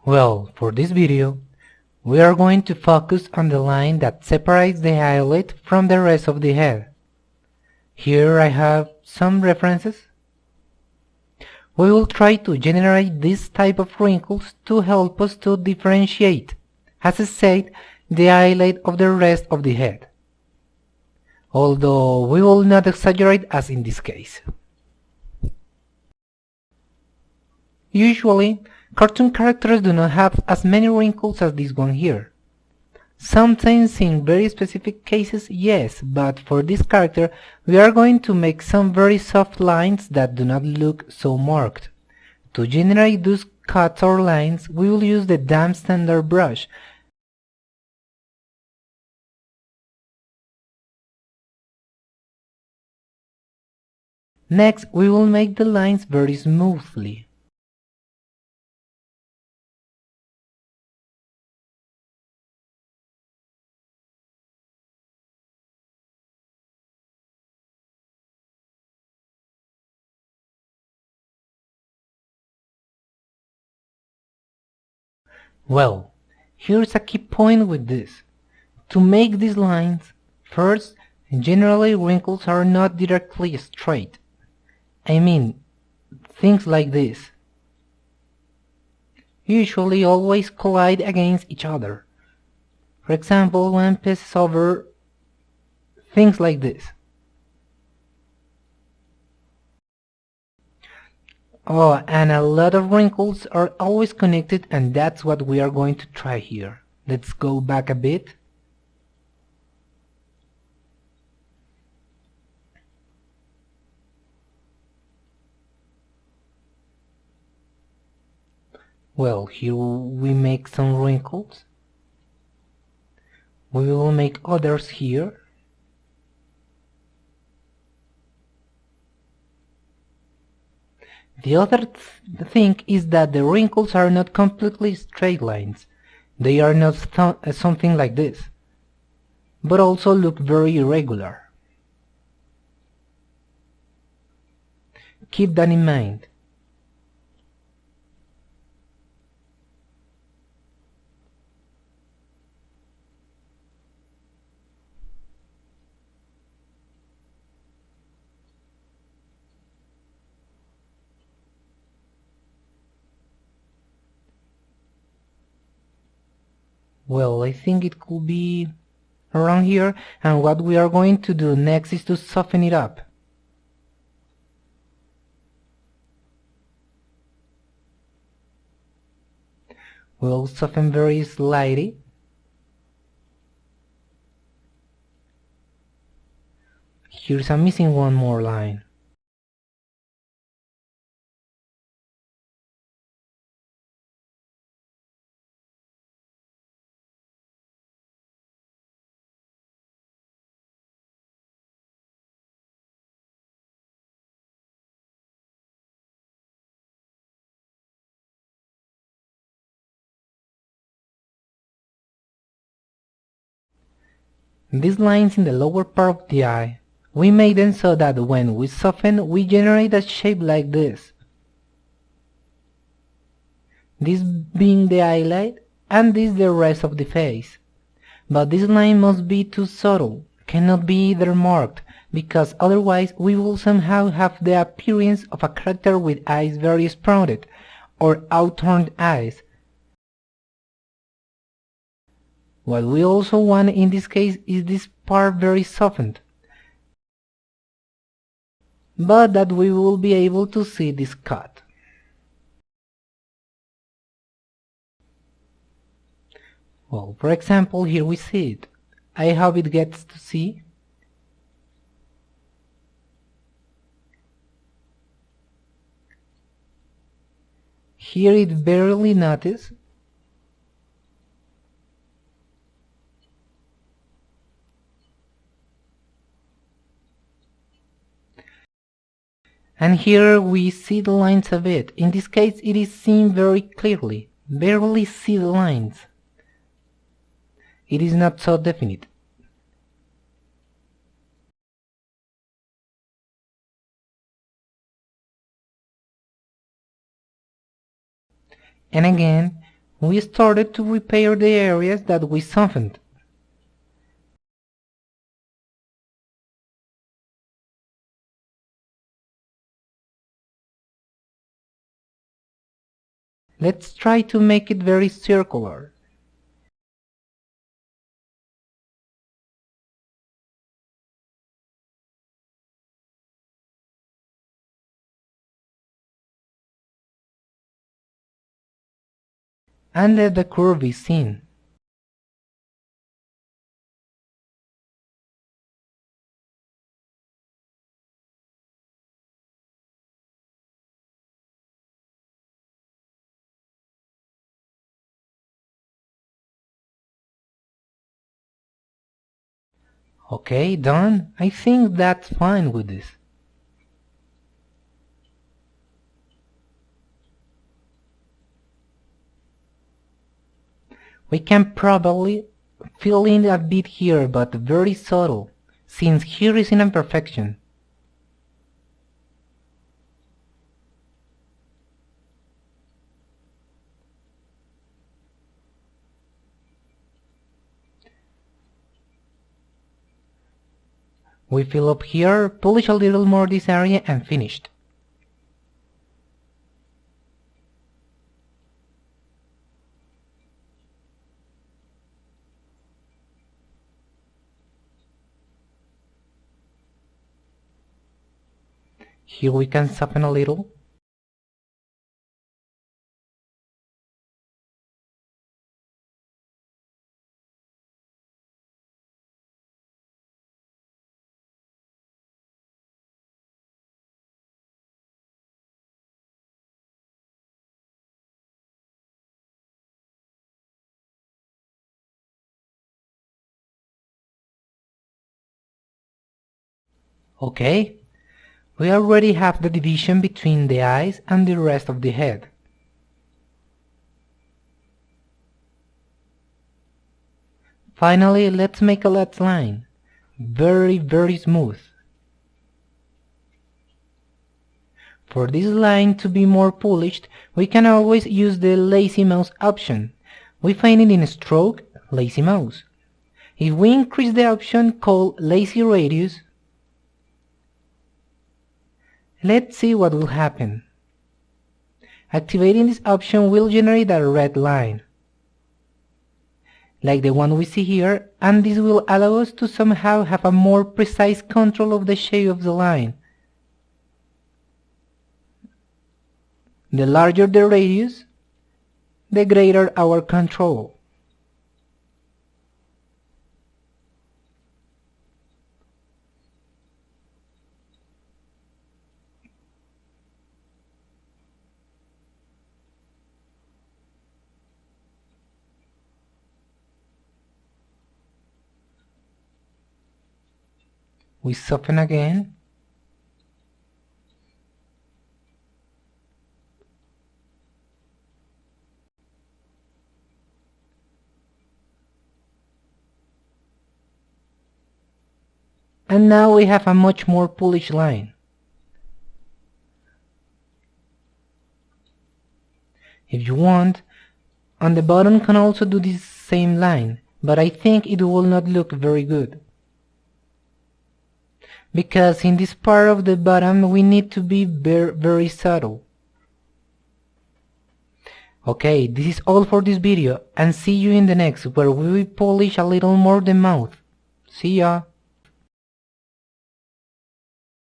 Well, for this video, we are going to focus on the line that separates the eyelid from the rest of the head. Here I have some references. We will try to generate this type of wrinkles to help us to differentiate, as I said, the eyelid of the rest of the head. Although we will not exaggerate as in this case. Usually, cartoon characters do not have as many wrinkles as this one here. Sometimes in very specific cases, yes, but for this character we are going to make some very soft lines that do not look so marked. To generate those cuts or lines, we will use the damp standard brush. Next, we will make the lines very smoothly. Well, here's a key point with this. To make these lines, first, generally wrinkles are not directly straight. I mean, things like this usually always collide against each other. For example, one passes over things like this. Oh, and a lot of wrinkles are always connected, and that's what we are going to try here. Let's go back a bit. Well, here we make some wrinkles. We will make others here. The other thing is that the wrinkles are not completely straight lines. They are not something like this, but also look very irregular. Keep that in mind. Well, I think it could be around here, and what we are going to do next is to soften it up. We'll soften very slightly. Here's a missing one more line. These lines in the lower part of the eye, we made them so that when we soften, we generate a shape like this. This being the eyelid, and this the rest of the face. But this line must be too subtle, cannot be either marked, because otherwise we will somehow have the appearance of a character with eyes very sprouted, or outturned eyes. What we also want in this case is this part very softened, but that we will be able to see this cut. Well, for example, here we see it. I hope it gets to see. Here it barely notices. And here we see the lines of it. In this case it is seen very clearly. Barely see the lines. It is not so definite. And again, we started to repair the areas that we softened. Let's try to make it very circular. And let the curve be seen. Okay, done. I think that's fine with this. We can probably fill in a bit here, but very subtle, since here is an imperfection. We fill up here, polish a little more this area, and finished. Here we can soften a little. Okay, we already have the division between the eyes and the rest of the head. Finally, let's make a left line. Very smooth. For this line to be more polished, we can always use the lazy mouse option. We find it in Stroke, Lazy Mouse. If we increase the option called Lazy Radius, let's see what will happen. Activating this option will generate a red line, like the one we see here, and this will allow us to somehow have a more precise control of the shape of the line. The larger the radius, the greater our control. We soften again. And now we have a much more polished line. If you want, on the bottom can also do this same line, but I think it will not look very good. Because in this part of the bottom we need to be very subtle. Okay, this is all for this video, and see you in the next, where we will polish a little more the mouth. See ya!